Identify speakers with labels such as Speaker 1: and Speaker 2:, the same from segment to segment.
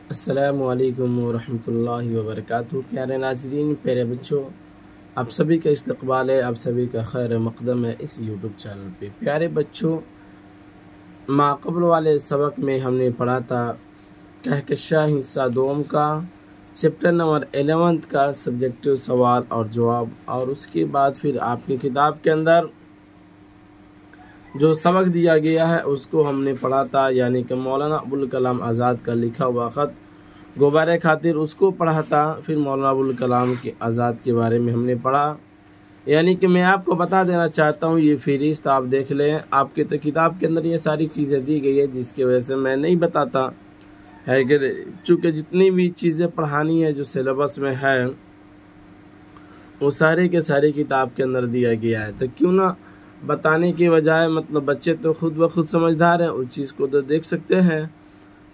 Speaker 1: अस्सलामुअलैकुम वरहमतुल्लाहि वबरकातुहू। प्यारे नाज़रीन, प्यारे बच्चों, आप सभी का इस्तकबाल है, आप सभी का खैर मकदम है इस यूट्यूब चैनल पे। प्यारे बच्चों, माक़बल वाले सबक में हमने पढ़ा था कहकशां हिस्सा दोम का चैप्टर नंबर 11 का सब्जेक्टिव सवाल और जवाब, और उसके बाद फिर आपकी किताब के अंदर जो सबक दिया गया है उसको हमने पढ़ा था, यानी कि मौलाना अबुल कलाम आज़ाद का लिखा हुआ ख़त गुबारे खातिर, उसको पढ़ा था। फिर मौलाना अबुल कलाम के आज़ाद के बारे में हमने पढ़ा। यानी कि मैं आपको बता देना चाहता हूँ, ये फ़हरिस्त आप देख लें, आपके तो किताब के अंदर ये सारी चीज़ें दी गई है, जिसकी वजह से मैं नहीं बताता है कि चूँकि जितनी भी चीज़ें पढ़ानी है जो सिलेबस में है वो सारे के सारे किताब के अंदर दिया गया है। तो क्यों ना बताने के बजाय, मतलब बच्चे तो खुद ब खुद समझदार हैं, उस चीज़ को तो देख सकते हैं।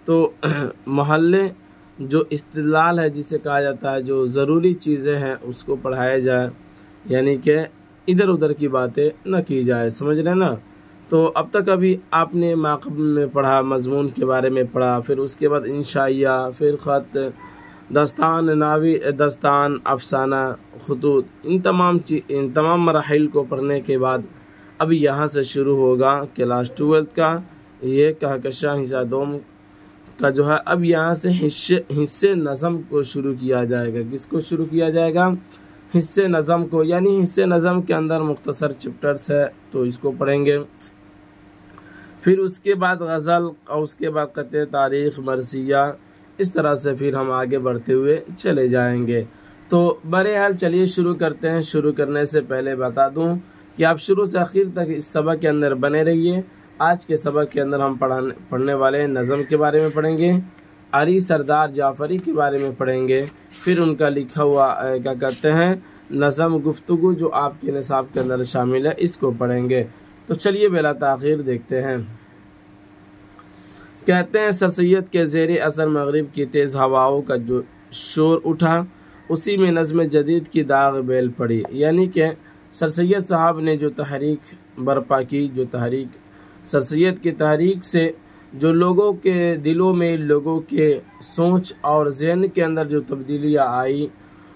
Speaker 1: तो मोहल्ले जो इस्तिदलाल है जिसे कहा जाता है, जो ज़रूरी चीज़ें हैं उसको पढ़ाया जाए, यानी कि इधर उधर की बातें न की जाए, समझ रहे ना। तो अब तक अभी आपने माक़बल में पढ़ा, मज़मून के बारे में पढ़ा, फिर उसके बाद इंशाइया, फिर ख़त, दस्तान, नावी, दस्तान, अफसाना, खतूत, इन तमाम मराहिल को पढ़ने के बाद अब यहाँ से शुरू होगा क्लास 12 का ये कहकशां हिस्सा दोम का जो है। अब यहाँ से हिस्से नज़म को शुरू किया जाएगा। किसको शुरू किया जाएगा? हिस्से नज़म को। यानी हिस्से नज़म के अंदर मुख्तसर चैप्टर्स है, तो इसको पढ़ेंगे। फिर उसके बाद गज़ल, और उसके बाद क़त्ए तारीख़, मरसिया, इस तरह से फिर हम आगे बढ़ते हुए चले जाएंगे। तो बहरहाल चलिए शुरू करते हैं। शुरू करने से पहले बता दूं कि आप शुरू से आखिर तक इस सबक के अंदर बने रहिए। आज के सबक के अंदर हम पढ़ने वाले नज़म के बारे में पढ़ेंगे, अली सरदार जाफ़री के बारे में पढ़ेंगे, फिर उनका लिखा हुआ क्या कहते हैं नज़म गुफ्तगू, जो आपके निसाब के अंदर शामिल है, इसको पढ़ेंगे। तो चलिए बिला ताख़ीर देखते हैं। कहते हैं, सर सैयद के ज़ेरे असर मगरिब की तेज़ हवाओं का जो शोर उठा, उसी में नज़्म जदीद की दाग बेल पड़ी। यानी कि सर सैयद साहब ने जो तहरीक बर्पा की, जो तहरीक सर सैयद की तहरीक से जो लोगों के दिलों में, लोगों के सोच और ज़हन के अंदर जो तब्दीलियाँ आई,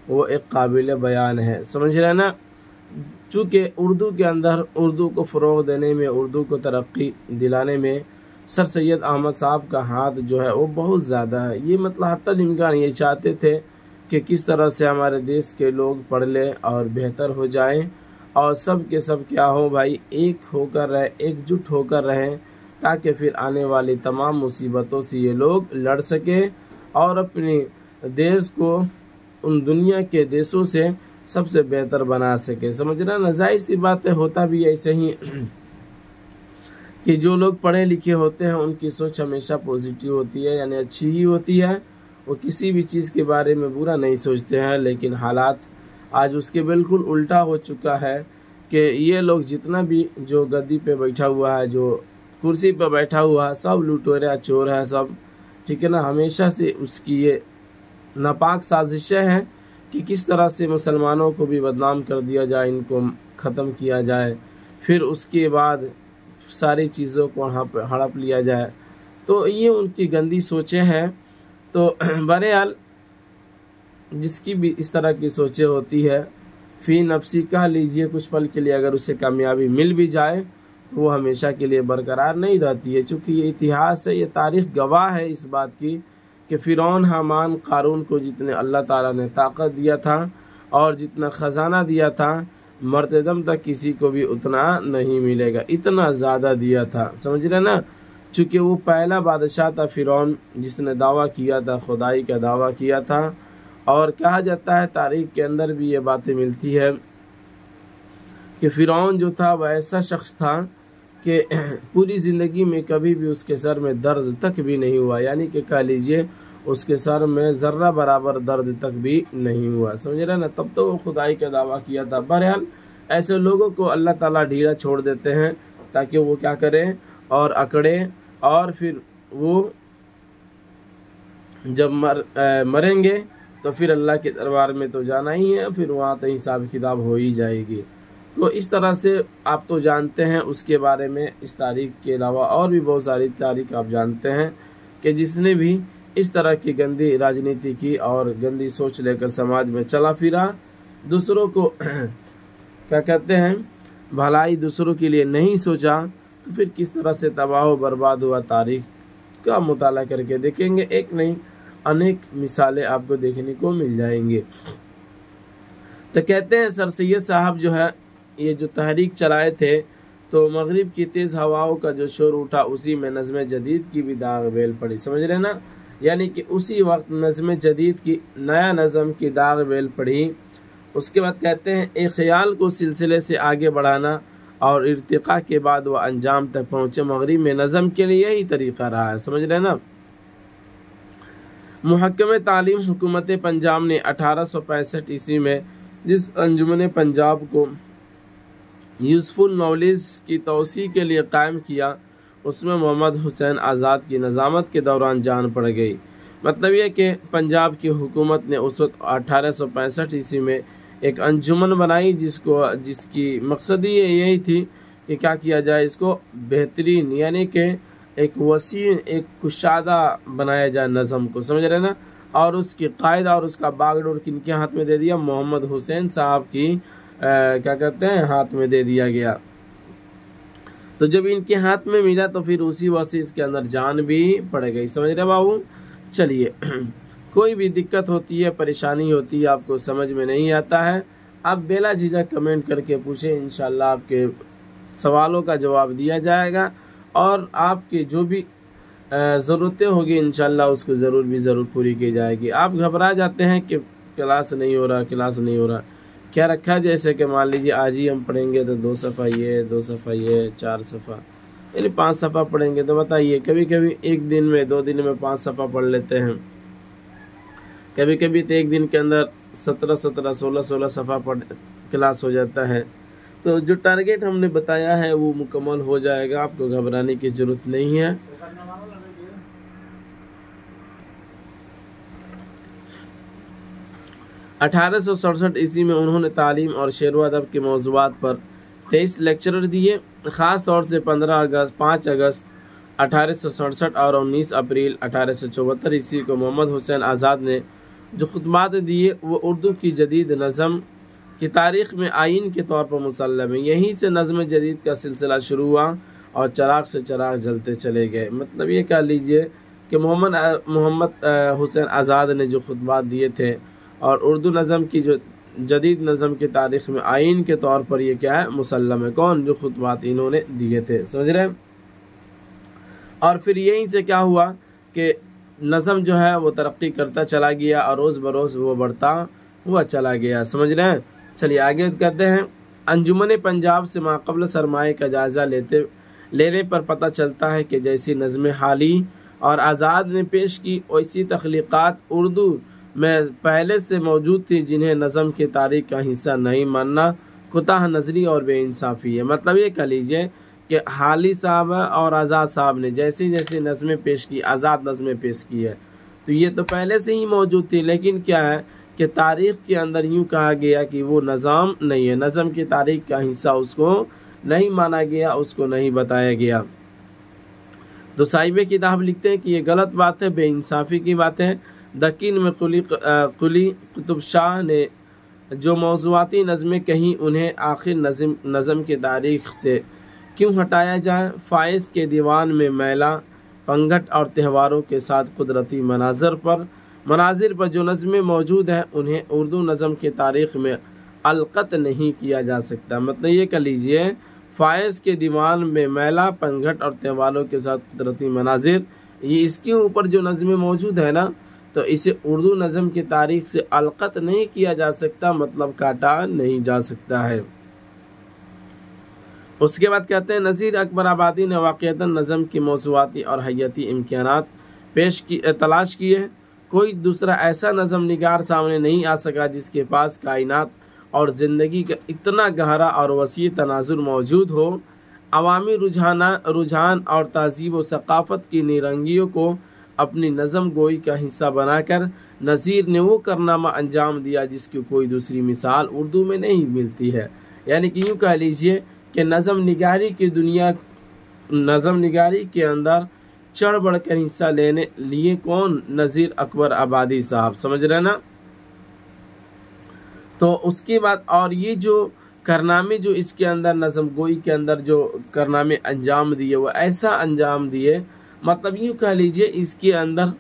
Speaker 1: वो एक काबिल बयान है, समझ रहे ना। चूँकि उर्दू के अंदर उर्दू को फ़रोग़ देने में, उर्दू को तरक्की दिलाने में सर सैयद अहमद साहब का हाथ जो है वो बहुत ज़्यादा है। ये मतलब हत्तल इम्कान ये चाहते थे कि किस तरह से हमारे देश के लोग पढ़ लें और बेहतर हो जाएं, और सब के सब क्या हो भाई, एक होकर रहे, एकजुट होकर रहें, ताकि फिर आने वाली तमाम मुसीबतों से ये लोग लड़ सके और अपने देश को उन दुनिया के देशों से सबसे बेहतर बना सके। समझ रहे ना, जाहिर सी बात है, होता भी ऐसे ही कि जो लोग पढ़े लिखे होते हैं उनकी सोच हमेशा पॉजिटिव होती है, यानी अच्छी ही होती है। वो किसी भी चीज़ के बारे में बुरा नहीं सोचते हैं। लेकिन हालात आज उसके बिल्कुल उल्टा हो चुका है कि ये लोग जितना भी जो गद्दी पे बैठा हुआ है, जो कुर्सी पे बैठा हुआ है, सब लुटेरा चोर है सब, ठीक है ना। हमेशा से उसकी ये नापाक साजिशें हैं कि किस तरह से मुसलमानों को भी बदनाम कर दिया जाए, इनको ख़त्म किया जाए, फिर उसके बाद सारी चीज़ों को हड़प लिया जाए। तो ये उनकी गंदी सोचें हैं। तो बहरहाल जिसकी भी इस तरह की सोचें होती है, फ़ी नफ्सी कह लीजिए, कुछ पल के लिए अगर उसे कामयाबी मिल भी जाए तो वो हमेशा के लिए बरकरार नहीं रहती है। चूँकि ये इतिहास है, ये तारीख़ गवाह है इस बात की कि फ़िरौन, हामान, क़ारून को जितने अल्लाह ताला ने ताकत दिया था और जितना ख़जाना दिया था, मरते दम तक किसी को भी उतना नहीं मिलेगा, इतना ज़्यादा दिया था, समझ रहे ना। चूँकि वो पहला बादशाह था फ़िरौन, जिसने दावा किया था, खुदाई का दावा किया था। और कहा जाता है, तारीख़ के अंदर भी ये बातें मिलती है कि फ़िरौन जो था वह ऐसा शख्स था कि पूरी ज़िंदगी में कभी भी उसके सर में दर्द तक भी नहीं हुआ। यानी कि कह लीजिए उसके सर में ज़र्रा बराबर दर्द तक भी नहीं हुआ, समझ रहे ना। तब तो वो खुदाई का दावा किया था। बहरहाल ऐसे लोगों को अल्लाह ताला ढीला छोड़ देते हैं ताकि वो क्या करें और अकड़े, और फिर वो जब मरेंगे तो फिर अल्लाह के दरबार में तो जाना ही है, फिर वहाँ तो हिसाब किताब हो ही जाएगी। तो इस तरह से आप तो जानते हैं उसके बारे में। इस तारीख़ के अलावा और भी बहुत सारी तारीख़ आप जानते हैं कि जिसने भी इस तरह की गंदी राजनीति की और गंदी सोच लेकर समाज में चला फिरा, दूसरों को क्या कहते हैं भलाई दूसरों के लिए नहीं सोचा, तो फिर किस तरह से तबाह बर्बाद हुआ तारीख का मुताला करके देखेंगे। एक नहीं अनेक मिसालें आपको देखने को मिल जाएंगी। तो कहते हैं सर सैयद साहब जो है ये जो तहरीक चलाए थे, तो मगरिब की तेज़ हवाओं का जो शोर उठा उसी में नज़्म जदीद की भी दाग बेल पड़ी। समझ रहे ना, यानी कि उसी वक्त नज़्म जदीद की नया नज़म की दाग बेल पड़ी। उसके बाद कहते हैं एक ख्याल को सिलसिले से आगे बढ़ाना और इर्तिका के बाद वह अंजाम तक पहुँचे, मगरिब में नज़म के लिए यही तरीका रहा है। समझ रहे ना। मुहक्कम तालीम हुकूमत पंजाब ने 1865 ईस्वी में जिस अंजुमन पंजाब को यूसफुल नॉलेज की तौसी के लिए कायम किया, उसमें मोहम्मद हुसैन आज़ाद की नज़ामत के दौरान जान पड़ गई। मतलब यह कि पंजाब की हुकूमत ने उस वक्त 1865 ईस्वी में एक अंजुमन बनाई जिसकी मकसद ही यही थी कि क्या किया जाए, इसको बेहतरीन यानी कि एक वसी एक कुशादा बनाया जाए नज़म को। समझ रहे ना। और उसकी कायदा और उसका बागडोर किनके हाथ में दे दिया, मोहम्मद हुसैन साहब की क्या कहते हैं हाथ में दे दिया गया। तो जब इनके हाथ में मिला तो फिर उसी वक्त से इसके अंदर जान भी पड़ गई। समझ रहे बाबू। चलिए कोई भी दिक्कत होती है, परेशानी होती है, आपको समझ में नहीं आता है, आप बेला झिझक कमेंट करके पूछें, इंशाल्लाह आपके सवालों का जवाब दिया जाएगा और आपकी जो भी ज़रूरतें होगी इंशाल्लाह उसको ज़रूर पूरी की जाएगी। आप घबरा जाते हैं कि क्लास नहीं हो रहा, क्या रखा, जैसे कि मान लीजिए आज ही हम पढ़ेंगे तो 2 सफ़ा ये 2 सफ़ा ये 4 सफ़ा यानी 5 सफ़ा पढ़ेंगे। तो बताइए कभी कभी एक दिन में 2 दिन में 5 सफ़ा पढ़ लेते हैं, कभी कभी तो एक दिन के अंदर 17 16 सफ़ा पढ़ क्लास हो जाता है। तो जो टारगेट हमने बताया है वो मुकम्मल हो जाएगा, आपको घबराने की ज़रूरत नहीं है। 1867 ईस्वी में उन्होंने तालीम और शेर व अदब के मौज़ूआत पर 23 लेक्चर दिए। ख़ास तौर से 5 अगस्त 1867 और 19 अप्रैल 1874 ईस्वी को मोहम्मद हुसैन आज़ाद ने जो खुतबात दिए वो उर्दू की जदीद नज़म की तारीख़ में आइन के तौर पर मुसल्लम है। यहीं से नज़्म जदीद का सिलसिला शुरू हुआ और चराग से चराग जलते चले गए। मतलब ये कह लीजिए कि मोहम्मद हुसैन आज़ाद ने जो खुतबात दिए थे और उर्दू नज़म की जो जदीद नज़म की तारीख़ में आइन के तौर पर ये क्या है मुसल्लम है। कौन, जो खुतबात इन्होंने दिए थे। समझ रहे हैं। और फिर यहीं से क्या हुआ कि नज़म जो है वो तरक्की करता चला गया और रोज़ बरोज़ वो बढ़ता हुआ चला गया। समझ रहे हैं। चलिए आगे कहते हैं अंजुमन पंजाब से माक़बल सरमाए का जायज़ा लेने पर पता चलता है कि जैसी नज़्म हाली और आज़ाद ने पेश की वैसी तख्लीक़ात उर्दू में पहले से मौजूद थी, जिन्हें नज़म की तारीख़ का हिस्सा नहीं मानना कुताह नज़री और बेइंसाफ़ी है। मतलब ये कह लीजिए कि हाली साहब और आज़ाद साहब ने जैसी जैसी नज़में पेश की, आज़ाद नज़में पेश की है, तो ये तो पहले से ही मौजूद थी, लेकिन क्या है कि तारीख़ के अंदर यूँ कहा गया कि वो नज़म नहीं है, नज़म की तारीख़ का हिस्सा उसको नहीं माना गया, उसको नहीं बताया गया। तो साहिब किताब लिखते हैं कि ये गलत बात है, बेइंसाफ़ी की बात है। दकीन में कुली कुतुब शाह ने जो मौज़ूआती नज़में कहीं उन्हें आखिर नज़म की तारीख़ से क्यों हटाया जाए। फ़ाइज़ के दीवान में मेला पंगट और त्योहारों के साथ कुदरती मनाजिर पर जो नज़में मौजूद हैं उन्हें उर्दू नज़म की तारीख़ में अलक़त नहीं किया जा सकता। मतलब ये कह लीजिए फ़ाइज़ के दीवान में मेला पंगट और त्योहारों के साथ कुदरती मनाजिर, ये इसके ऊपर जो नज़में मौजूद है ना, तो इसे उर्दू नज़म की तारीख़ से अलक़त नहीं किया जा सकता, मतलब काटा नहीं जा सकता है। उसके बाद कहते हैं नज़ीर अकबर आबादी ने वाक़ईतन नज़म की मौज़ूआती और हयाती इम्कानात तलाश किए। कोई दूसरा ऐसा नज़म निगार सामने नहीं आ सका जिसके पास कायनात और ज़िंदगी का इतना गहरा और वसी तनाजुर मौजूद हो। अवामी रुझान और तहज़ीब व सक़ाफ़त की निरंगियों को अपनी नज़म गोई का हिस्सा बनाकर नज़ीर ने वो कारनामा अंजाम दिया जिसकी कोई दूसरी मिसाल उर्दू में नहीं मिलती है। यानी कि यूँ कह लीजिए कि नज़म निगारी की दुनिया, नज़म निगारी के अंदर चढ़ बढ़कर हिस्सा लेने लिए कौन? नज़ीर अकबर आबादी साहब, समझ रहे ना। तो उसके बाद और ये जो कारनामे जो इसके अंदर नज़म गोई के अंदर जो कारनामे अंजाम दिए वो ऐसा अंजाम दिए, मतलब यूँ कह लीजिए इसके अंदर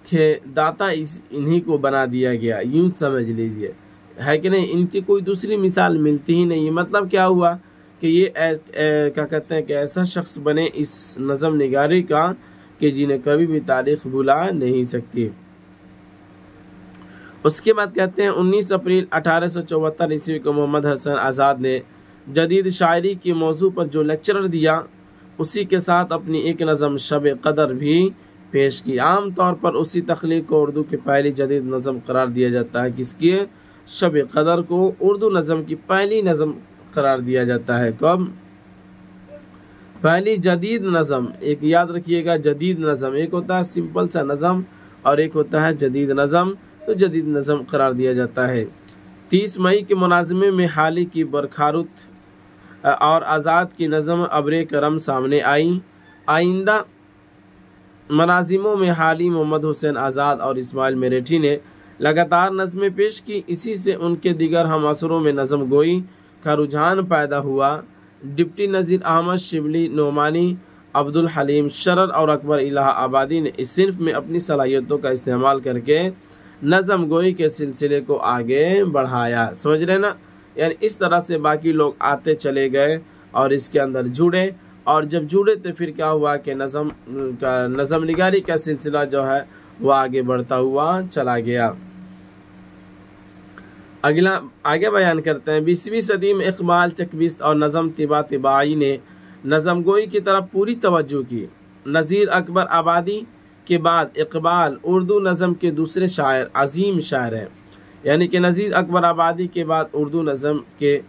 Speaker 1: के दाता इन्हीं को बना दिया गया, यूँ समझ लीजिए, है कि नहीं। इनकी कोई दूसरी मिसाल मिलती ही नहीं। मतलब क्या हुआ कि ये क्या कहते हैं कि ऐसा शख्स बने इस नज़म निगारी का कि जिन्हें कभी भी तारीख भुला नहीं सकती। उसके बाद कहते हैं 19 अप्रैल 1874 ईस्वी को मोहम्मद हसन आज़ाद ने जदीद शायरी के मौजू पर जो लेक्चर दिया उसी के साथ अपनी एक नज़म शब कदर भी पेश की। आम तौर पर उसी तख्लीक को उर्दू की पहली जदीद नज़म करार दिया जाता है। किसकी? शब कदर को उर्दू नज़म की पहली नज़म करार दिया जाता है। कब? पहली जदीद नज़म। एक याद रखिएगा, जदीद नज़म एक होता है सिंपल सा नज़म और एक होता है जदीद नज़म। तो जदीद नज़म करार दिया जाता है। 30 मई के मुनाज़मे में हाली की बरखारुत और आज़ाद की नज़म अब्रे करम सामने आई। आइंदा मनाजिमों में हाली मोहम्मद हुसैन आज़ाद और इस्माइल मेरेठी ने लगातार नज़में पेश की। इसी से उनके दिगर हम असरों में नज़म गोई का रुझान पैदा हुआ। डिप्टी नज़ीर अहमद शिबली, नोमानी, अब्दुल हलीम शरर और अकबर इलाहाबादी ने इस सिर्फ में अपनी सलाहियतों का इस्तेमाल करके नज़म गोई के सिलसिले को आगे बढ़ाया। समझ रहे ना। यानी इस तरह से बाकी लोग आते चले गए और इसके अंदर जुड़े, और जब जुड़े तो फिर क्या हुआ कि नज़म निगारी का सिलसिला जो है वो आगे बढ़ता हुआ चला गया। अगला आगे बयान करते हैं। 20वीं सदी में इकबाल, चकबिस्त और नज़म तिबाई ने नज़म गोई की तरफ पूरी तवज्जो की। नज़ीर अकबर आबादी के बाद इकबाल उर्दू नज़म के दूसरे शायर, अजीम शायर हैं। यानी कि नज़ीर अकबर आबादी के बाद उर्दू नज़म के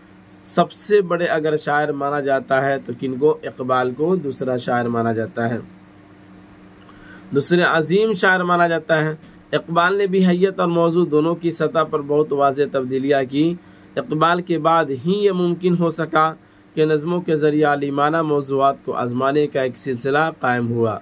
Speaker 1: सबसे बड़े अगर शायर माना जाता है तो किनको? इकबाल को दूसरा शायर माना जाता है, दूसरे अजीम शायर माना जाता है। इकबाल ने भी हैयत और मौजू दोनों की सतह पर बहुत वाज़ेह तब्दीलियाँ की। इकबाल के बाद ही ये मुमकिन हो सका कि नज़मों के ज़रिए आलिमाना मौज़ूआत को आज़माने का एक सिलसिला कायम हुआ।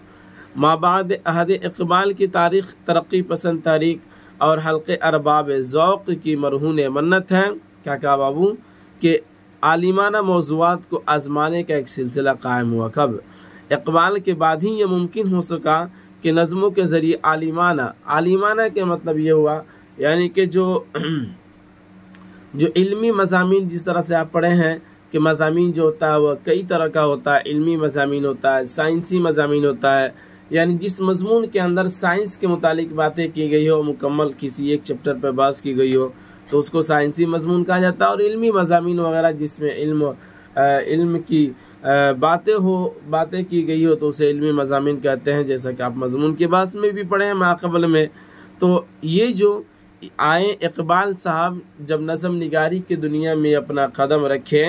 Speaker 1: माबाद अहद इकबाल की तारीख़ तरक्की पसंद तारीख और हल्के अरबाब ज़ौक़ की मरहून मन्नत है। क्या कहा बाबू? कि आलिमाना मौज़ूआत को आज़माने का एक सिलसिला कायम हुआ। कब? इकबाल के बाद ही ये मुमकिन हो सका कि नज़मों के ज़रिए आलिमाना के मतलब ये हुआ यानी कि जो इल्मी मज़ामीन, जिस तरह से आप पढ़े हैं कि मज़ामीन जो होता है वह कई तरह का होता है। इल्मी मज़ामीन होता है, साइंसी मज़ामीन होता है, यानी जिस मज़मून के अंदर साइंस के मुतालिक बातें की गई हो, मुकम्मल किसी एक चैप्टर पर बहस की गई हो तो उसको साइंसी मज़मून कहा जाता है। और इल्मी मज़ामीन वगैरह जिसमें इल्म की बातें की गई हो तो उसे इल्मी मज़ामीन कहते हैं, जैसा कि आप मज़मून के बहस में भी पढ़े हैं माक़बल में। तो ये जो आए इकबाल साहब जब नज़म निगारी की दुनिया में अपना कदम रखे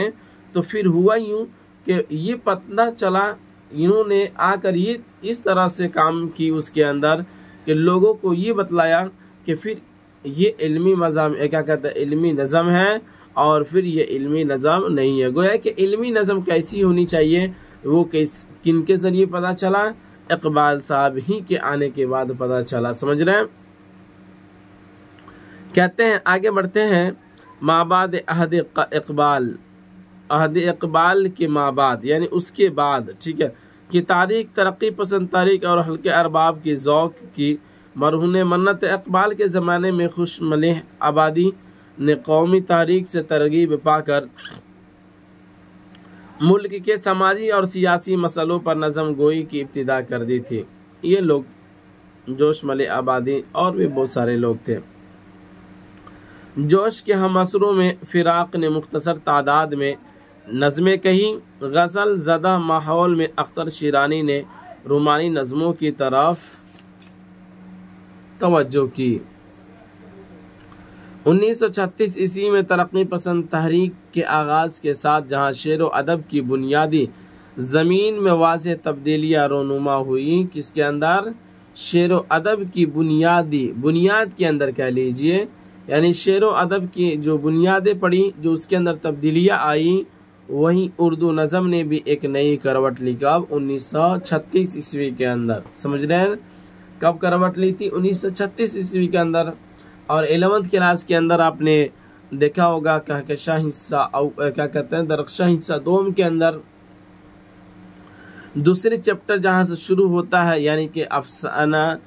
Speaker 1: तो फिर हुआ यूँ कि ये पता चला, इन्होंने आकर ये इस तरह से काम की उसके अंदर कि लोगों को ये बतलाया कि फिर ये इल्मी क्या कहते हैं इल्मी नज़म है और फिर ये इल्मी नज़म नहीं है। गोया कि इल्मी नज़म कैसी होनी चाहिए वो किन के ज़रिए पता चला? इकबाल साहब ही के आने के बाद पता चला। समझ रहे हैं। कहते हैं आगे बढ़ते हैं। माबाद अहद इकबाल के माबाद यानी उसके बाद, ठीक है, कि तारीख तरक्की पसंद तारीख और हल्के अरबाब की ज़ौक़ की मरहून मन्नत। इकबाल के ज़माने में खुशमलिह आबादी ने कौमी तारीख से तरगीब पाकर मुल्क के समाजी और सियासी मसलों पर नज़म गोई की इब्तिदा कर दी थी। ये लोग जोशमलिह आबादी और भी बहुत सारे लोग थे। जोश के हम असरों में फ़िराक़ ने मुख्तसर तादाद में नज़में कही। गज़ल ज़दा माहौल में अख्तर शिरानी ने रूमानी नज़मों की तरफ तवज्जो की। 1936 ईस्वी में तरक्की पसंद तहरीक के आगाज़ के साथ जहाँ शेर व अदब की बुनियादी ज़मीन में वाज़ेह तब्दीलियाँ रोनुमा हुई। किसके अंदर? शेर व अदब की बुनियाद के अंदर कह लीजिए, यानी शेर व अदब की जो बुनियादें पड़ी, जो उसके अंदर तब्दीलियाँ आई वहीं उर्दू नज़म ने भी एक नई करवट ली। कब? 1936 ईस्वी के अंदर। समझ रहे हैं? कब करवट ली थी? 1936 ईस्वी के अंदर। और 11th क्लास के अंदर आपने देखा होगा कहकशा हिस्सा क्या कहते हैं दरख्शा हिस्सा 2 के अंदर दूसरे चैप्टर जहाँ से शुरू होता है, यानी कि अफसाना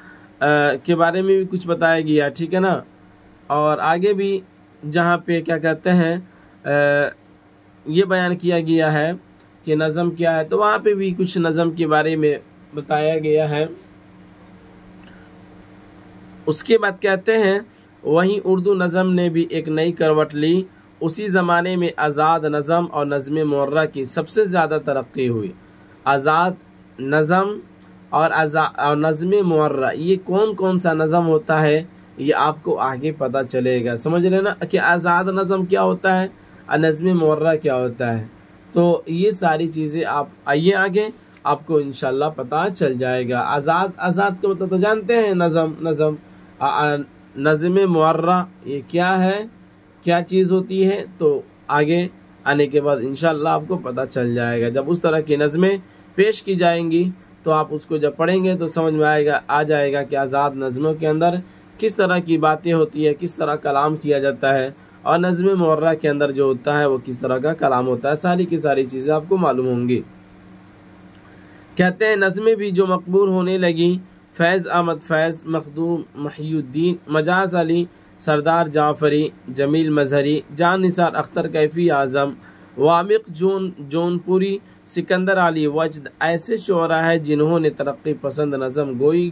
Speaker 1: के बारे में भी कुछ बताया गया, ठीक है ना। और आगे भी जहाँ पे क्या कहते हैं ये बयान किया गया है कि नज़म क्या है, तो वहाँ पे भी कुछ नज़म के बारे में बताया गया है। उसके बाद कहते हैं वहीं उर्दू नज़म ने भी एक नई करवट ली। उसी ज़माने में आज़ाद नज़म और नज़्म मुर्रा की सबसे ज़्यादा तरक्की हुई। आज़ाद नज़म और नज़्म मुर्रा, ये कौन कौन सा नज़म होता है ये आपको आगे पता चलेगा। समझ रहे ना कि आज़ाद नज़म क्या होता है और नज़्म मुर्रा क्या होता है। तो ये सारी चीज़ें आप आइए आगे आपको इंशाल्लाह पता चल जाएगा। आज़ाद को तो जानते हैं, नज़म नज़्म मुर्रा ये क्या है, क्या चीज़ होती है, तो आगे आने के बाद इंशाल्लाह आपको पता चल जाएगा। जब उस तरह की नज़में पेश की जाएंगी तो आप उसको जब पढ़ेंगे तो समझ में आ जाएगा कि आज़ाद नज़मों के अंदर किस तरह की बातें होती है, किस तरह कलाम किया जाता है, और नज़्म मुर्रा के अंदर जो होता है वो किस तरह का कलाम होता है। सारी की सारी चीज़ें आपको मालूम होंगी। कहते हैं नज़में भी जो मकबूल होने लगी, फैज़ अहमद फैज़, मखदूम महिउद्दीन, मजाज अली, सरदार जाफ़री, जमील मजहरी, जान निसार अख्तर कैफी आज़म, वामिक जौनपुरी, सिकंदर अली वजद ऐसे शोरा है जिन्होंने तरक्की पसंद नज़म गोई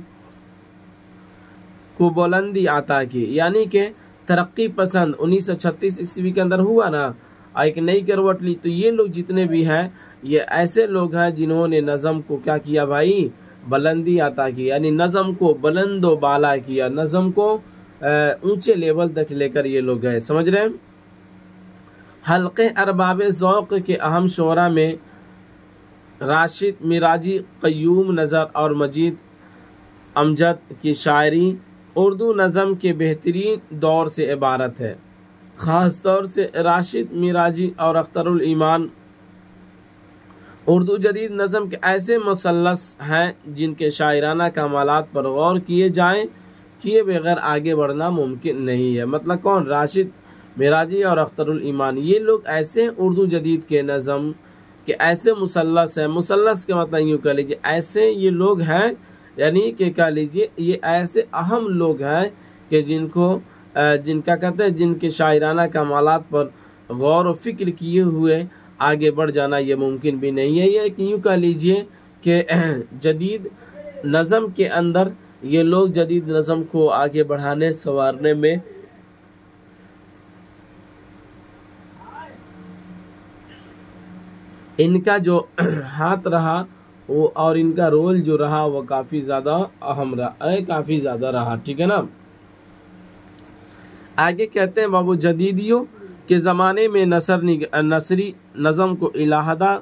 Speaker 1: को बुलंदी आता की। यानी कि तरक्की पसंद 1936 ईस्वी के अंदर हुआ ना, एक नई करवट ली। तो ये लोग जितने भी हैं ये ऐसे लोग हैं जिन्होंने नज़म को क्या किया भाई, बुलंदी आता की, यानी नज़म को बुलंदो बाला किया, नज़म को ऊंचे लेवल तक लेकर ये लोग गए। समझ रहे हैं? हल्के अरबाब ज़ौक़ के अहम शोरा में राशिद मिराजी, क़य्यूम नज़र और मजीद अमजद की शायरी उर्दू नज़म के बेहतरीन दौर से इबारत है। ख़ास तौर से राशिद मिराजी और अख्तरुल ईमान उर्दू जदीद नज़म के ऐसे मुसल्लस हैं जिनके शायराना कमालात पर गौर किए बगैर आगे बढ़ना मुमकिन नहीं है। मतलब कौन? राशिद मिराजी और अख्तरुल ईमान, ये लोग ऐसे उर्दू जदीद के नज़म के ऐसे मुसल्लस हैं। मुसल्लस के मतलब यूँ कह लीजिए ऐसे ये लोग हैं, यानी कि कह लीजिए ये ऐसे अहम लोग हैं कि जिनका कहते हैं जिनके शायराना कमालात पर गौर व फिक्र किए हुए आगे बढ़ जाना ये मुमकिन भी नहीं है। ये यूँ कह लीजिए कि जदीद नज़म के अंदर ये लोग जदीद नज़म को आगे बढ़ाने संवारने में इनका जो हाथ रहा वो और इनका रोल जो रहा वो काफ़ी ज़्यादा अहम रहा, काफ़ी ज़्यादा रहा। ठीक है ना। आगे कहते हैं बाबू जदीदियों के ज़माने में नसरी नज़म को इलाहदा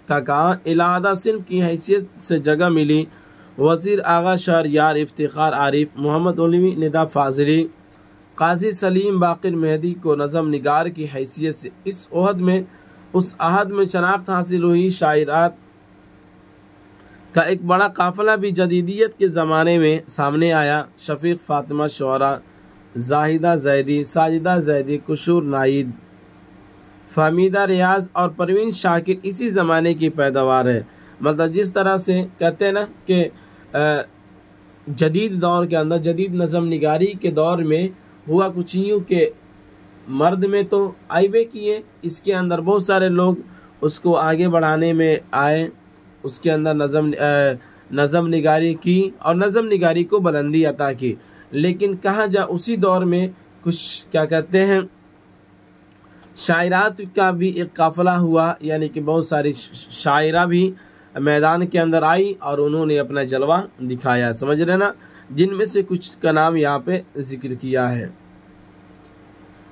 Speaker 1: का कहा, इलाहदा सिंफ की हैसियत से जगह मिली। वज़ीर आगा शहरयार इफ्तिखार आरिफ, मोहम्मद उलवी निदा फाजिली, काजी सलीम बाक़िर मेहदी को नज़म निगार की हैसियत से उस अहद में शनाख्त हासिल हुई। शायरात का एक बड़ा काफ़िला भी जदीदियत के ज़माने में सामने आया। शफीक फ़ातिमा शोरा, जाहिदा जैदी, साजिदा जैदी, कुशूर नाइद, फहमीदा रियाज और परवीन शाकिर इसी ज़माने की पैदावार है। मतलब जिस तरह से कहते हैं ना कि जदीद दौर के अंदर जदीद नज़म निगारी के दौर में हुआ कुछ यूँ के मर्द में तो आइबे किए, इसके अंदर बहुत सारे लोग उसको आगे बढ़ाने में आए, उसके अंदर नज़म निगारी की और नज़म निगारी को बुलंदी अता की। लेकिन कहा जा उसी दौर में कुछ क्या कहते हैं शायरात का भी एक काफ़िला हुआ, यानी कि बहुत सारी शायरा भी मैदान के अंदर आई और उन्होंने अपना जलवा दिखाया। समझ रहे ना, जिनमें से कुछ का नाम यहाँ पे जिक्र किया है।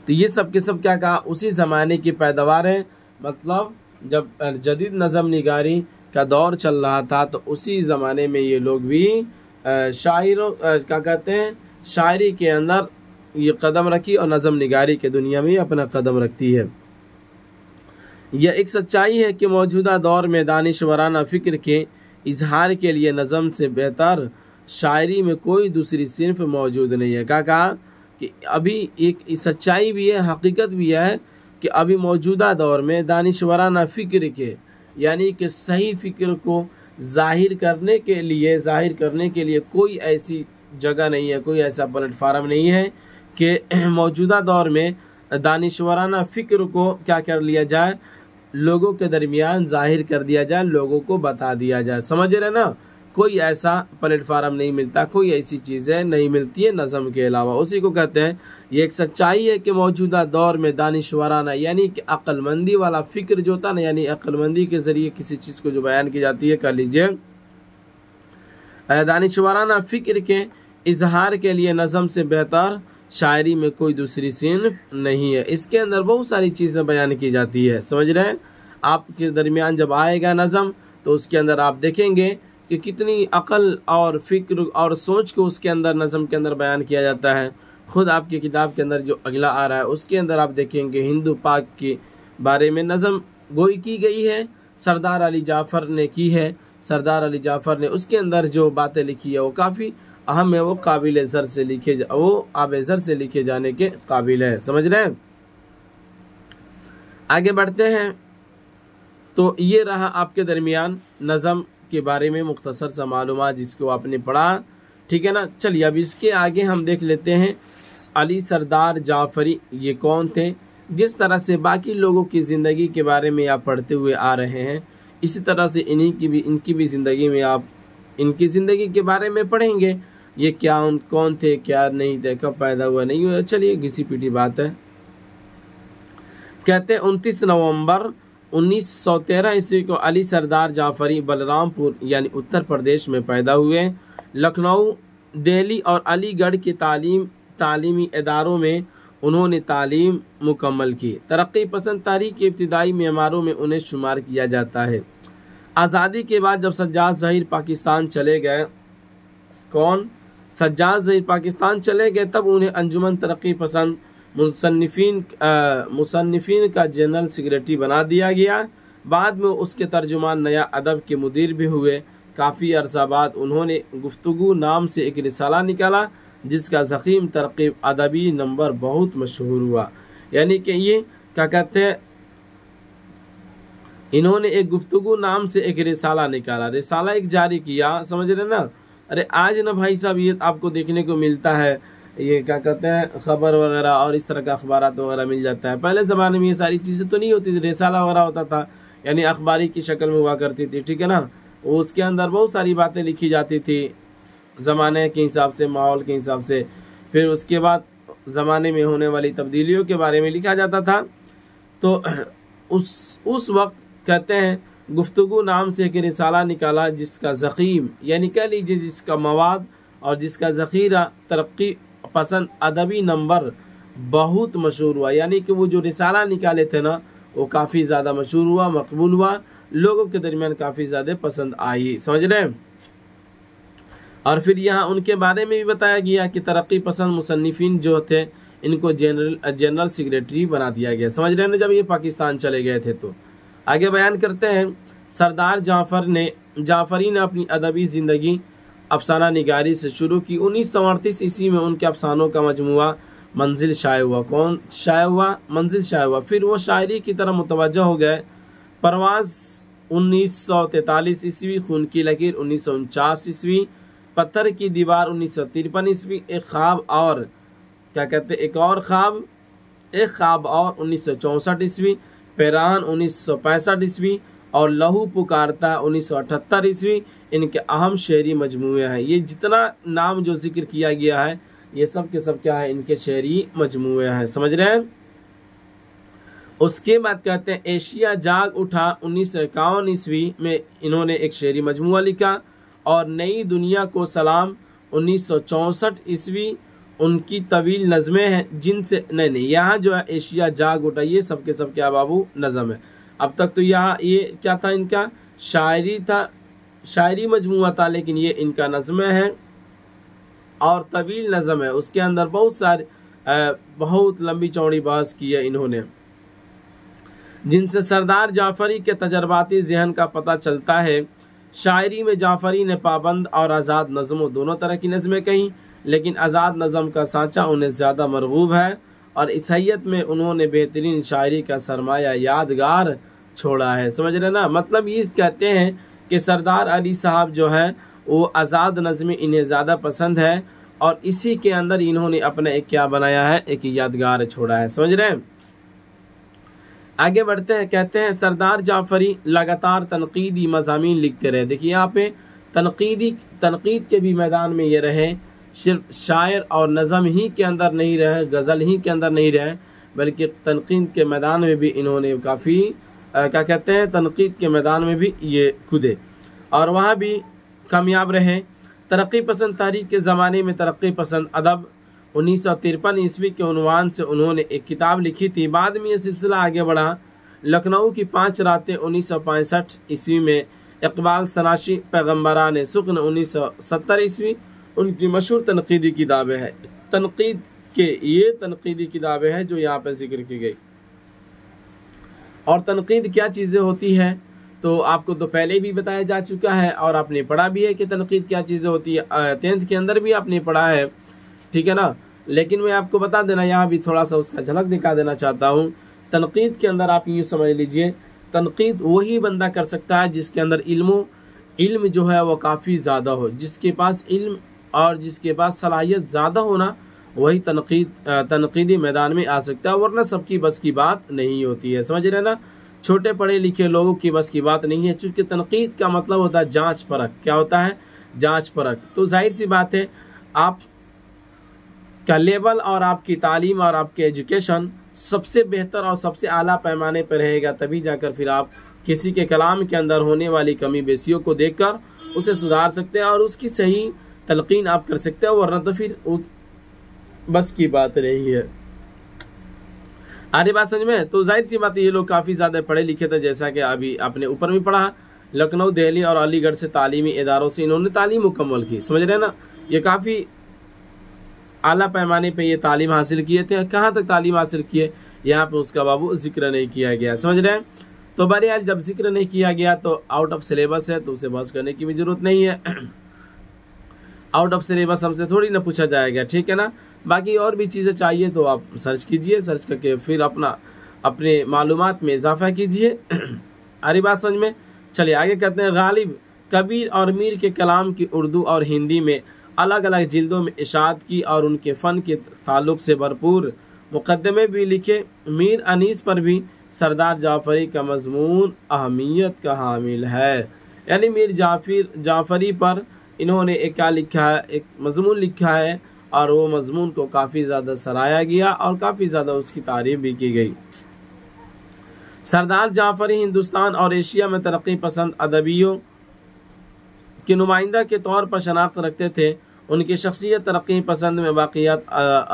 Speaker 1: तो ये सब के सब क्या कहा, उसी ज़माने की पैदावार है। मतलब जब जदीद नज़म निगारी का दौर चल रहा था तो उसी ज़माने में ये लोग भी शायरों क्या कहते हैं शायरी के अंदर ये कदम रखी और नज़म निगारी के दुनिया में अपना कदम रखती है। यह एक सच्चाई है कि मौजूदा दौर में दानिशवराना फ़िक्र के इजहार के लिए नज़म से बेहतर शायरी में कोई दूसरी सिर्फ मौजूद नहीं है। क्या कहा कि अभी एक सच्चाई भी है, हकीकत भी है कि अभी मौजूदा दौर में दानिशवराना फ़िक्र के यानी कि सही फ़िक्र को जाहिर करने के लिए कोई ऐसी जगह नहीं है, कोई ऐसा प्लेटफार्म नहीं है कि मौजूदा दौर में दानिशवराना फ़िक्र को क्या कर लिया जाए, लोगों के दरमियान जाहिर कर दिया जाए, लोगों को बता दिया जाए। समझ रहे ना, कोई ऐसा प्लेटफार्म नहीं मिलता, कोई ऐसी चीज़ें नहीं मिलती है नज़म के अलावा। उसी को कहते हैं, ये एक सच्चाई है कि मौजूदा दौर में दानिशवराना यानी कि अक्लमंदी वाला फ़िक्र जो होता ना, यानी अक्लमंदी के ज़रिए किसी चीज़ को जो बयान की जाती है, कर लीजिए दानिशवराना फ़िक्र के इजहार के लिए नज़म से बेहतर शायरी में कोई दूसरी सिन्फ नहीं है। इसके अंदर बहुत सारी चीज़ें बयान की जाती है। समझ रहे हैं, आपके दरमियान जब आएगा नज़म तो उसके अंदर आप देखेंगे कि कितनी अक़ल और फ़िक्र और सोच को उसके अंदर नज़म के अंदर बयान किया जाता है। ख़ुद आपकी किताब के अंदर जो अगला आ रहा है उसके अंदर आप देखेंगे हिंदू पाक के बारे में नज़म गोई की गई है, सरदार अली जाफ़र ने की है। सरदार अली जाफ़र ने उसके अंदर जो बातें लिखी है वो काफ़ी अहम है, वो काबिल ज़र से वो आब ज़र से लिखे जाने के काबिल है। समझ रहे हैं, आगे बढ़ते हैं। तो ये रहा आपके दरमियान नज़म के बारे में मुख्तसर सा मालूमात जिसको आपने पढ़ा, ठीक है ना। चलिए अब इसके आगे हम देख लेते हैं अली सरदार जाफ़री ये कौन थे। जिस तरह से बाकी लोगों की ज़िंदगी के बारे में आप पढ़ते हुए आ रहे हैं, इसी तरह से इनकी भी ज़िंदगी में आप इनकी ज़िंदगी के बारे में पढ़ेंगे। ये कौन थे, क्या नहीं थे, कब पैदा हुआ, नहीं हुआ। चलिए घिसी पीटी बात है। कहते हैं 29 नवंबर 1913 ईस्वी को अली सरदार जाफ़री बलरामपुर यानी उत्तर प्रदेश में पैदा हुए। लखनऊ, दिल्ली और अलीगढ़ के तालीमी इदारों में उन्होंने तालीम मुकम्मल की। तरक्की पसंद तारीख के इब्तिदाई मेमारों में उन्हें शुमार किया जाता है। आज़ादी के बाद जब सज्जाद ज़हीर पाकिस्तान चले गए, सज्जाद ज़हीर पाकिस्तान चले गए, तब उन्हें अंजुमन तरक्की पसंद मुसन्निफीन का जनरल सेक्रेटरी बना दिया गया। बाद में उसके तर्जुमान नया अदब के मुदीर भी हुए। काफ़ी अरसा बाद उन्होंने गुफ्तगू नाम से एक रिसाला निकाला जिसका ज़ख़ीम तरक़ीब अदबी नंबर बहुत मशहूर हुआ। यानी कि ये क्या कहते हैं, इन्होंने एक गुफ्तगू नाम से एक रिसाला निकाला, रिसाला एक जारी किया। समझ रहे ना। अरे आज ना भाई साहब ये आपको देखने को मिलता है, ये क्या कहते हैं ख़बर वगैरह और इस तरह का अखबारात वगैरह मिल जाता है। पहले ज़माने में ये सारी चीज़ें तो नहीं होती थी, रिसाला वगैरह होता था यानी अखबारी की शक्ल में हुआ करती थी, ठीक है ना। उसके अंदर बहुत सारी बातें लिखी जाती थी ज़माने के हिसाब से, माहौल के हिसाब से। फिर उसके बाद ज़माने में होने वाली तब्दीलियों के बारे में लिखा जाता था। तो उस वक्त कहते हैं गुफ्तगू नाम से एक रिसाला निकाला जिसका ज़ख़ीम यानी कह लीजिए जिसका मवाद और जिसका ज़ख़ीरा तरक्की पसंद अदबी नंबर बहुत मशहूर हुआ। यानी कि वो जो रिसाला निकाले थे ना वो काफ़ी ज़्यादा मशहूर हुआ, मकबूल हुआ, लोगों के दरमियान काफ़ी ज़्यादा पसंद आई। समझ रहे हैं। और फिर यहाँ उनके बारे में भी बताया गया कि तरक्की पसंद मुसन्निफीन जो थे इनको जनरल सेक्रेटरी बना दिया गया। समझ रहे हैं ना, जब ये पाकिस्तान चले गए थे। तो आगे बयान करते हैं, सरदार जाफ़री ने अपनी अदबी ज़िंदगी अफसाना निगारी से शुरू की। 1938 ईस्वी में उनके अफसानों का मजमुआ मंजिल शाये हुआ। मंजिल शाये हुआ। फिर वो शायरी की तरफ मुतवज्जह हो गए। परवाज़ 1943 ईस्वी, खून की लकीर 1949 ईस्वी, पत्थर की दीवार 1953 ईस्वी, एक ख्वाब और 1964 ईस्वी, पैरान 1965 ईस्वी और लहू पुकारता 1978 ईस्वी इनके अहम शेरी मजमूए हैं। ये जितना नाम जो जिक्र किया गया है ये सब के सब क्या है, इनके शेरी मजमूए हैं। समझ रहे हैं। उसके बाद कहते हैं एशिया जाग उठा 1951 ईस्वी में इन्होंने एक शेरी मजमूआ लिखा। और नई दुनिया को सलाम 1964 ईस्वी उनकी तवील नज़में हैं जिनसे नहीं यहाँ जो है एशिया जाग उठा ये सब के सब क्या बाबू नज़म है। अब तक तो यहाँ ये क्या था, इनका शायरी मजमूआ था, लेकिन ये इनका नज़में है और तवील नज़म है। उसके अंदर बहुत लंबी चौड़ी बहस की है इन्होंने। जिनसे सरदार जाफरी के तजर्बाती जहन का पता चलता है। शायरी में जाफरी ने पाबंद और आज़ाद नज़मों दोनों तरह की नज़में कहीं, लेकिन आज़ाद नज़म का सांचा उन्हें ज़्यादा मरगूब है और इस हैयत में उन्होंने बेहतरीन शायरी का सरमाया यादगार छोड़ा है। समझ रहे ना, मतलब ये कहते हैं कि सरदार अली साहब जो है वो आज़ाद नज़में इन्हें ज़्यादा पसंद है और इसी के अंदर इन्होंने अपना एक क्या बनाया है, एक यादगार छोड़ा है। समझ रहे हैं, आगे बढ़ते हैं। कहते हैं सरदार जाफरी लगातार तनकीदी मज़ामीन लिखते रहे। देखिए यहाँ पे तनकीद के भी मैदान में ये रहे, सिर्फ शायर और नज़म ही के अंदर नहीं रहे, गज़ल ही के अंदर नहीं रहे, बल्कि तनकीद के मैदान में भी इन्होंने काफ़ी क्या कहते हैं, तनकीद के मैदान में भी ये कूदे और वहाँ भी कामयाब रहे। तरक्की पसंद तहरीक के ज़माने में तरक्की पसंद अदब 1953 ईस्वी के उन्वान से उन्होंने एक किताब लिखी थी। बाद में ये सिलसिला आगे बढ़ा। लखनऊ की 5 रातें 1965 ईस्वी में, इकबाल सनाशी पैगम्बरान सुख्न 1970 ईस्वी, उनकी मशहूर तनकीदी किताबें हैं। तनकीद के ये तनकीदी किताबें हैं जो यहाँ पर जिक्र की गई। और तनकीद क्या चीज़ें होती है तो आपको तो पहले भी बताया जा चुका है और आपने पढ़ा भी है कि तनकीद क्या चीज़ें होती है, 10th के अंदर भी आपने पढ़ा है, ठीक है ना। लेकिन मैं आपको बता देना, यहाँ भी थोड़ा सा उसका झलक दिखा देना चाहता हूँ। तनकीद के अंदर आप यूँ समझ लीजिए, तनकीद वही बंदा कर सकता है जिसके अंदर इल्म जो है वो काफ़ी ज़्यादा हो, जिसके पास इल्म और जिसके पास सलाहियत ज़्यादा होना, वही तनकीदी मैदान में आ सकता है, वरना सबकी बस की बात नहीं होती है। समझ रहे ना, छोटे पढ़े लिखे लोगों की बस की बात नहीं है, चूँकि तनकीद का मतलब होता है जांच परख। क्या होता है? जांच परख। तो जाहिर सी बात है, आप का लेवल और आपकी तालीम और आपके एजुकेशन सबसे बेहतर और सबसे आला पैमाने पर रहेगा, तभी जाकर फिर आप किसी के कलाम के अंदर होने वाली कमी बेसियों को देखकर उसे सुधार सकते हैं और उसकी सही तलकीन आप कर सकते हो, वरना तो फिर बस की बात नहीं है। आगे बात समझ में? तो जाहिर सी बात है, ये लोग काफ़ी ज़्यादा पढ़े लिखे थे, जैसा कि अभी आपने ऊपर में पढ़ा। लखनऊ, दिल्ली और अलीगढ़ से तालीमी इदारों से इन्होंने तालीम मुकम्मल की। समझ रहे हैं ना, ये काफ़ी आला पैमाने पे ये तालीम हासिल किए थे। कहाँ तक तालीम हासिल किए, यहाँ पे उसका बाबू जिक्र नहीं किया गया। समझ रहे हैं? तो बहरहाल जब जिक्र नहीं किया गया तो आउट ऑफ सिलेबस है, तो उसे बहस करने की भी ज़रूरत नहीं है। आउट ऑफ सिलेबस हमसे थोड़ी ना पूछा जाएगा, ठीक है ना। बाकी और भी चीज़ें चाहिए तो आप सर्च कीजिए, सर्च करके फिर अपने मालूमात में इजाफा कीजिए। आरी बात समझ में? चलिए आगे कहते हैं। गालिब, कबीर और मीर के कलाम की उर्दू और हिंदी में अलग अलग जिल्दों में इशाअत की और उनके फ़न के ताल्लुक़ से भरपूर मुक़द्दमे भी लिखे। मीर अनीस पर भी सरदार जाफरी का मज़मून अहमियत का हामिल है। यानी मीर जाफरी पर इन्होंने एक क्या लिखा है, एक मज़मून लिखा है और वो मज़मून को काफ़ी ज़्यादा सराहा गया और काफ़ी ज़्यादा उसकी तारीफ़ भी की गई। सरदार जाफरी हिंदुस्तान और एशिया में तरक्की पसंद अदबियों के नुमाइंदा के तौर पर शनाख्त रखते थे। उनकी शख्सियत तरक्की पसंद में बाक़ियात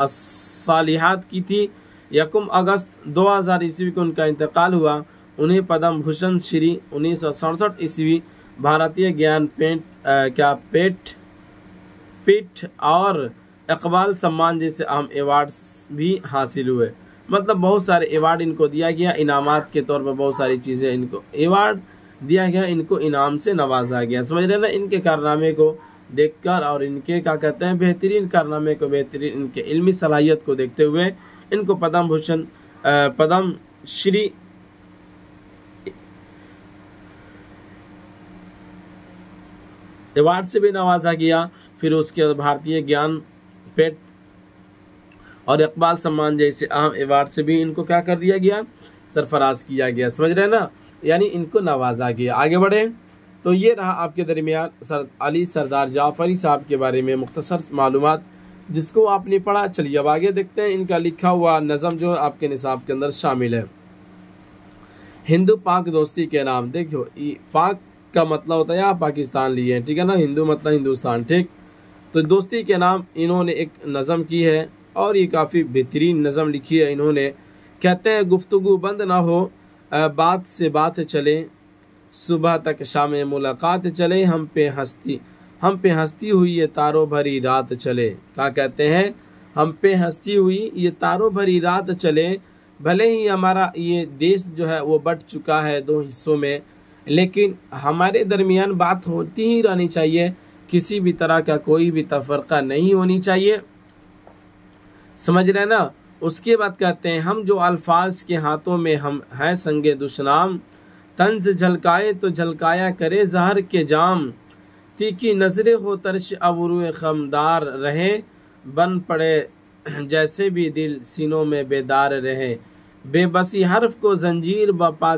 Speaker 1: सालिहात की थी। 1 अगस्त 2000 ईस्वी को उनका इंतकाल हुआ। उन्हें पद्म भूषण श्री 1967 ईस्वी भारतीय पीठ और इकबाल सम्मान जैसे अहम अवार्ड्स भी हासिल हुए। मतलब बहुत सारे अवार्ड इनको दिया गया, इनामात के तौर पर बहुत सारी चीज़ें इनको अवार्ड दिया गया, इनको इनाम से नवाजा गया। समझ रहे ना, इनके कारनामे को देखकर और इनके क्या कहते हैं बेहतरीन कारनामे को, बेहतरीन इनके इल्मी सलाहियत को देखते हुए इनको पद्म भूषण पद्म श्री अवार्ड से भी नवाजा गया। फिर उसके भारतीय ज्ञान पेट और इकबाल सम्मान जैसे अहम अवार्ड से भी इनको क्या कर दिया गया, सरफराज किया गया। समझ रहे हैं ना, यानी इनको नवाजा गया। आगे बढ़े तो ये रहा आपके दरमियान अली सरदार जाफरी साहब के बारे में मुख्तसर मालूमात जिसको आपने पढ़ा। चलिए अब आगे देखते हैं इनका लिखा हुआ नज़म जो आपके निसाब के अंदर शामिल है। हिंदू पाक दोस्ती के नाम। देखो पाक का मतलब होता है यहाँ पाकिस्तान लिए हैं, ठीक है ना, हिंदू मतलब हिंदुस्तान, ठीक। तो दोस्ती के नाम इन्होंने एक नज़म की है और ये काफ़ी बेहतरीन नज़म लिखी है इन्होंने। कहते हैं गुफ्तगू बंद ना हो, बात से बात चले, सुबह तक शाम मुलाकात चले, हम पे हंसती हुई ये तारों भरी रात चले। क्या कहते हैं? हम पे हंसती हुई ये तारों भरी रात चले, भले ही हमारा ये देश जो है वो बट चुका है दो हिस्सों में, लेकिन हमारे दरमियान बात होती ही रहनी चाहिए, किसी भी तरह का कोई भी तफरका नहीं होनी चाहिए, समझ रहे ना। उसके बाद कहते हैं हम जो अल्फाज के हाथों में हम हैं संगे दुश्मनाम, तंज झलकाए तो झलकाया करे जहर के जाम, तीखी नजरे हो तरश अबरू खमदार रहे, बन पड़े जैसे भी दिल सीनों में बेदार रहे, बेबसी हर्फ को जंजीर बपा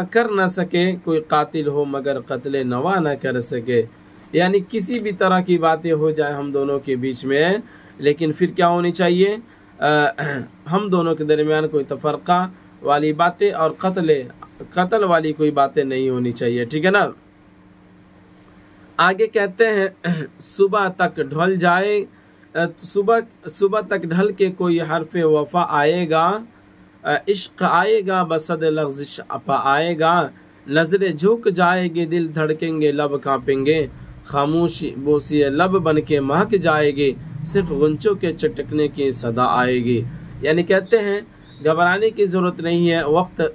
Speaker 1: कर न सके, कोई कातिल हो मगर कत्ले नवा न कर सके। यानी किसी भी तरह की बातें हो जाए हम दोनों के बीच में, लेकिन फिर क्या होनी चाहिए, हम दोनों के दरमियान कोई तफरका वाली बातें और कत्ल वाली कोई बातें नहीं होनी चाहिए, ठीक है ना। आगे कहते हैं सुबह तक ढल जाए, सुबह तक ढल के कोई हरफे वफा आएगा, इश्क आएगा बसद लफ्ज़ अपा आएगा, नजरें झुक जाएगी दिल धड़केंगे लब कांपेंगे, खामोशी बोसी लब बन के महक जाएगी, सिर्फ गुंचों के चटकने की सदा आएगी। यानी कहते हैं घबराने की जरूरत नहीं है, वक्त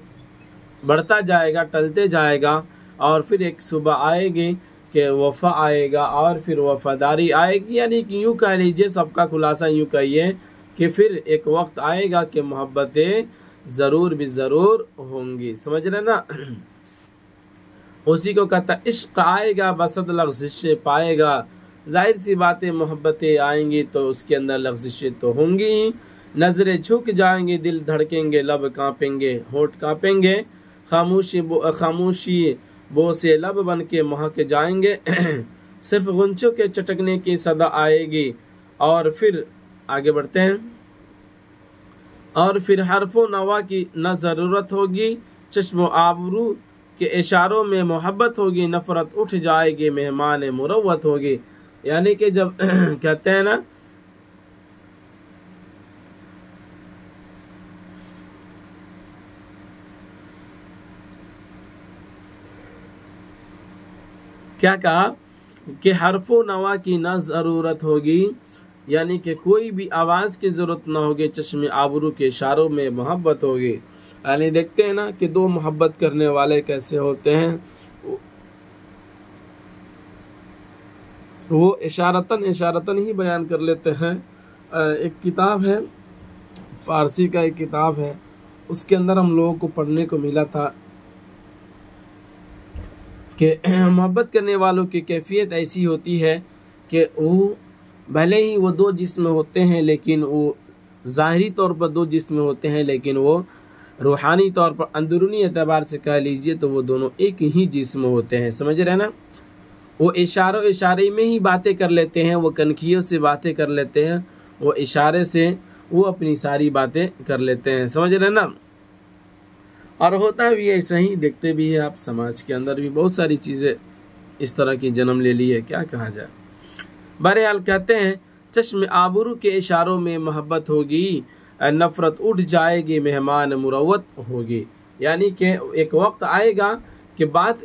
Speaker 1: बढ़ता जाएगा, टलते जाएगा, और फिर एक सुबह आएगी कि वफा आएगा और फिर वफादारी आएगी। यानी कि यूँ कह लीजिए, सबका खुलासा यूँ कहिए कि फिर एक वक्त आएगा कि मोहब्बतें ज़रूर भी ज़रूर होंगी, समझ रहे ना। उसी को कहता इश्क आएगा बसद लफ्ज़िशें पाएगा, जाहिर सी बातें मोहब्बतें आएंगी तो उसके अंदर लफ्ज़िशें तो होंगी ही, नज़रें झुक जाएंगी दिल धड़केंगे लब कांपेंगे होठ कांपेंगे, खामोशी बो से लब बन के महक जाएंगे, सिर्फ गुंचों के चटकने की सदा आएगी। और फिर आगे बढ़ते हैं, और फिर हरफो नवा की न ज़रूरत होगी, चश्मो आबरू के इशारों में मोहब्बत होगी, नफरत उठ जाएगी मेहमान मुरव्वत होगी। यानी कि जब कहते हैं ना क्या कहा कि हरफो नवा की न ज़रूरत होगी, यानी कि कोई भी आवाज़ की ज़रूरत ना होगी, चश्मे आबरू के इशारों में मोहब्बत होगी। यानी देखते हैं ना कि दो मोहब्बत करने वाले कैसे होते हैं, वो इशारतन ही बयान कर लेते हैं। एक किताब है, फारसी का एक किताब है, उसके अंदर हम लोगों को पढ़ने को मिला था कि मोहब्बत करने वालों की कैफियत ऐसी होती है कि वो भले ही वो दो जिस्म होते हैं, लेकिन वो ज़ाहिरी तौर पर दो जिस्म होते हैं, लेकिन वो रूहानी तौर पर अंदरूनी एतबार से कह लीजिए तो वो दोनों एक ही जिस्म होते हैं, समझ रहे ना। वो इशारे में ही बातें कर लेते हैं, वो कनखियों से बातें कर लेते हैं, वो इशारे से वो अपनी सारी बातें कर लेते हैं, समझ रहे ना। और होता भी ऐसा ही, देखते भी है आप, समाज के अंदर भी बहुत सारी चीज़ें इस तरह की जन्म ले ली है, क्या कहा जाए। बहरहाल कहते हैं चश्म आबरू के इशारों में मोहब्बत होगी, नफरत उठ जाएगी मेहमान मुरव्वत होगी। यानी कि एक वक्त आएगा कि बात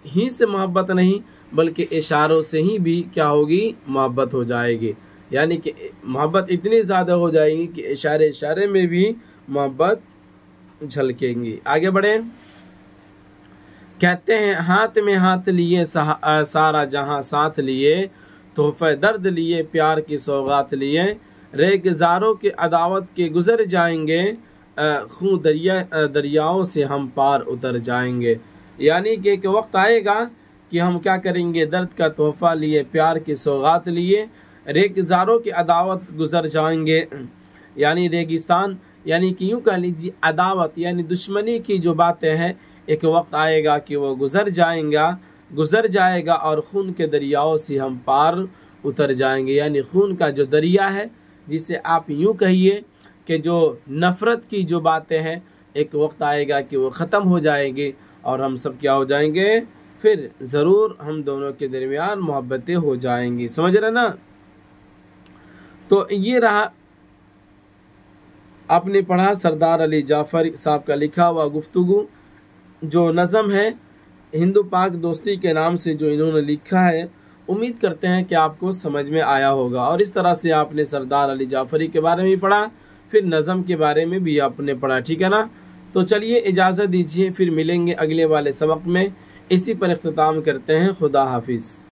Speaker 1: ही से मोहब्बत नहीं बल्कि इशारों से ही भी क्या होगी, मोहब्बत हो जाएगी। यानी कि मोहब्बत इतनी ज़्यादा हो जाएगी कि इशारे में भी मोहब्बत झलकेंगी। आगे बढ़े, कहते हैं हाथ में हाथ लिए सारा जहां साथ लिए, तोहफे दर्द लिए प्यार की सौगात लिए, रेगजारों के अदावत के गुजर जाएंगे, खूं दरियाओं से हम पार उतर जाएंगे। यानी कि एक वक्त आएगा कि हम क्या करेंगे, दर्द का तोहफा लिए प्यार की सौगात लिए, रेगजारों की अदावत गुजर जाएंगे। यानी रेगिस्तान, यानी कि यूँ कह लीजिए अदावत यानी दुश्मनी की जो बातें हैं, एक वक्त आएगा कि वो गुजर जाएगा और खून के दरियाओं से हम पार उतर जाएंगे। यानी खून का जो दरिया है, जिसे आप यूँ कहिए कि जो नफ़रत की जो बातें हैं, एक वक्त आएगा कि वो ख़त्म हो जाएंगे और हम सब क्या हो जाएंगे, फिर ज़रूर हम दोनों के दरमियान मोहब्बतें हो जाएंगी, समझ रहे ना। तो ये रहा, आपने पढ़ा सरदार अली जाफ़र साहब का लिखा हुआ गुफ्तगू, जो नज़म है हिंदू पाक दोस्ती के नाम से जो इन्होंने लिखा है। उम्मीद करते हैं कि आपको समझ में आया होगा। और इस तरह से आपने सरदार अली जाफ़री के बारे में पढ़ा, फिर नज़म के बारे में भी आपने पढ़ा, ठीक है ना। तो चलिए इजाज़त दीजिए, फिर मिलेंगे अगले वाले सबक में। इसी पर इख्तिताम करते हैं। खुदा हाफिज़।